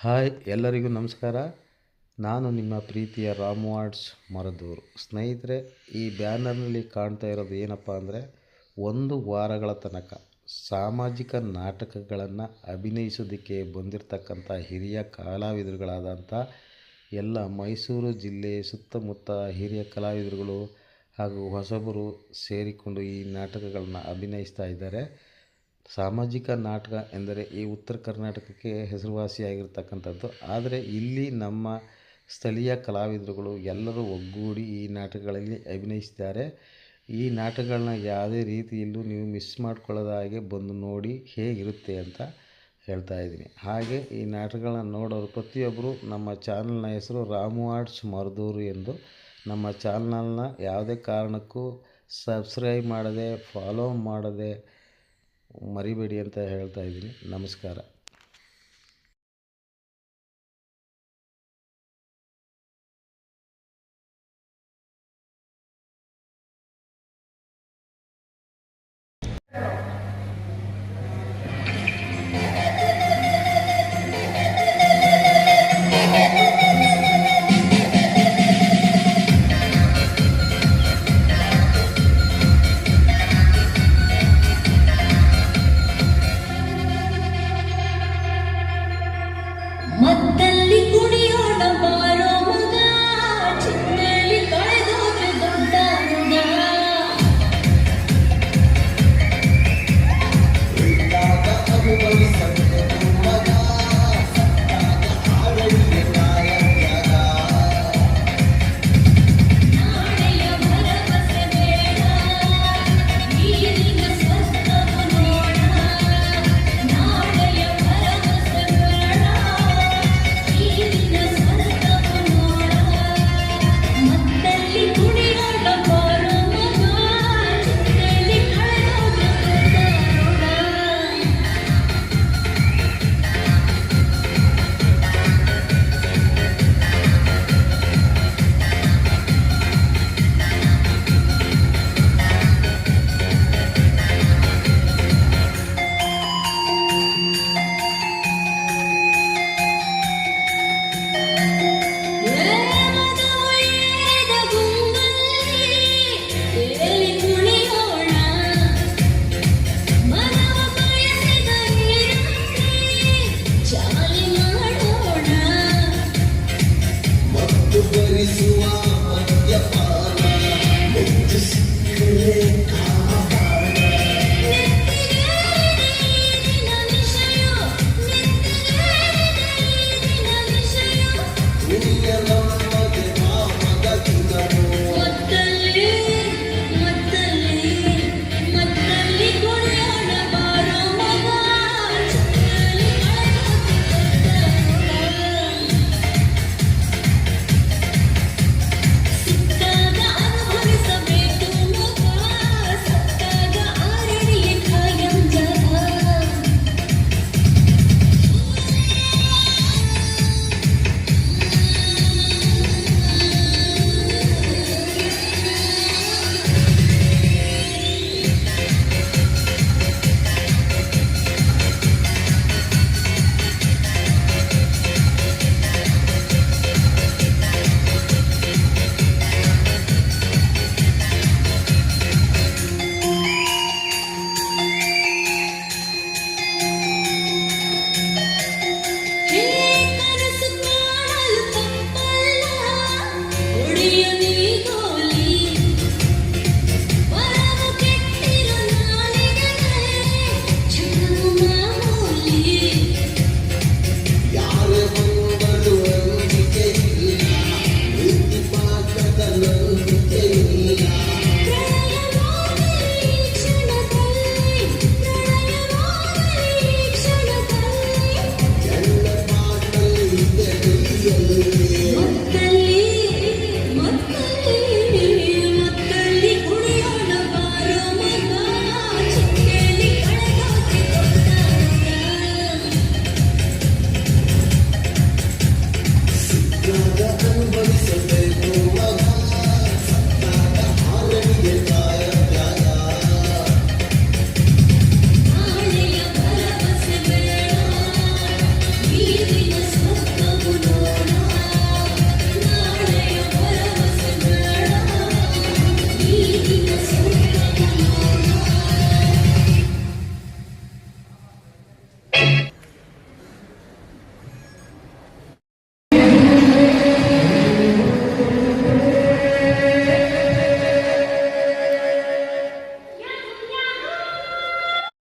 Hi ಎಲ್ಲರಿಗೂ ನಮಸ್ಕಾರ. ನಾನು ನಿಮ್ಮ ಪ್ರೀತಿಯ ರಾಮು ಆರ್ಟ್ಸ್ ಮರದೂರು. ಸ್ನೇಹಿತರೆ, ಈ ಬ್ಯಾನರ್ನಲ್ಲಿ ಕಾಣ್ತಾ ಇರೋದು ಏನಪ್ಪ ಅಂದರೆ, 1 ವಾರಗಳ ತನಕ ಸಾಮಾಜಿಕ ನಾಟಕಗಳನ್ನು ಅಭಿನಯಿಸೋದಕ್ಕೆ ಬಂದಿರತಕ್ಕಂಥ ಹಿರಿಯ ಕಲಾವಿದರುಗಳಾದಂಥ ಎಲ್ಲ ಮೈಸೂರು ಜಿಲ್ಲೆ ಸುತ್ತಮುತ್ತ ಹಿರಿಯ ಕಲಾವಿದರುಗಳು ಹಾಗೂ ಹೊಸಬರು ಸೇರಿಕೊಂಡು ಈ ನಾಟಕಗಳನ್ನು ಅಭಿನಯಿಸ್ತಾ ಇದ್ದಾರೆ. ಸಾಮಾಜಿಕ ನಾಟಕ ಎಂದರೆ ಈ ಉತ್ತರ ಕರ್ನಾಟಕಕ್ಕೆ ಹೆಸರುವಾಸಿಯಾಗಿರ್ತಕ್ಕಂಥದ್ದು. ಆದರೆ ಇಲ್ಲಿ ನಮ್ಮ ಸ್ಥಳೀಯ ಕಲಾವಿದರುಗಳು ಎಲ್ಲರೂ ಒಗ್ಗೂಡಿ ಈ ನಾಟಕಗಳಲ್ಲಿ ಅಭಿನಯಿಸಿದ್ದಾರೆ. ಈ ನಾಟಕಗಳನ್ನ ಯಾವುದೇ ರೀತಿಯಲ್ಲೂ ನೀವು ಮಿಸ್ ಮಾಡ್ಕೊಳ್ಳೋದ ಹಾಗೆ ಬಂದು ನೋಡಿ ಹೇಗಿರುತ್ತೆ ಅಂತ ಹೇಳ್ತಾ ಇದ್ದೀನಿ. ಹಾಗೆ ಈ ನಾಟಕಗಳನ್ನ ನೋಡೋರು ಪ್ರತಿಯೊಬ್ಬರು ನಮ್ಮ ಚಾನಲ್ನ ಹೆಸರು ರಾಮು ಆರ್ಟ್ಸ್ ಮರದೂರು ಎಂದು ನಮ್ಮ ಚಾನಲ್ನ ಯಾವುದೇ ಕಾರಣಕ್ಕೂ ಸಬ್ಸ್ಕ್ರೈಬ್ ಮಾಡದೆ ಫಾಲೋ ಮಾಡದೆ ಮರಿಬೇಡಿ ಅಂತ ಹೇಳ್ತಾ ಇದ್ದೀನಿ. ನಮಸ್ಕಾರ. ಮತ್ತಲ್ಲಿ ಕುಣಿಯೋಣ ಬಾರೋ ಮಗ, ಚಿನ್ನೆಲಿ ಕಳೆದೋದ್ರೆ ದೊಡ್ಡ ಮಗ. ನಾಳೆಯ ಭರವಸೆ ಬೇಡ, ಈಗಿನ ಸ್ವಸ್ಥವು ನೋಡ. ನಾಳೆಯ ಭರವಸೆ ಬೇಡ, ಈಗಿನ ಸ್ವಸ್ಥವು ನೋಡ. ಮತ್ತಲ್ಲಿ ಕುಣಿಯೋಣ ಬಾರೋ ಮಗ, ಚಿನ್ನೆಲಿ ಕಳೆದೋದ್ರೆ ದೊಡ್ಡ ಮಗ. Very soon.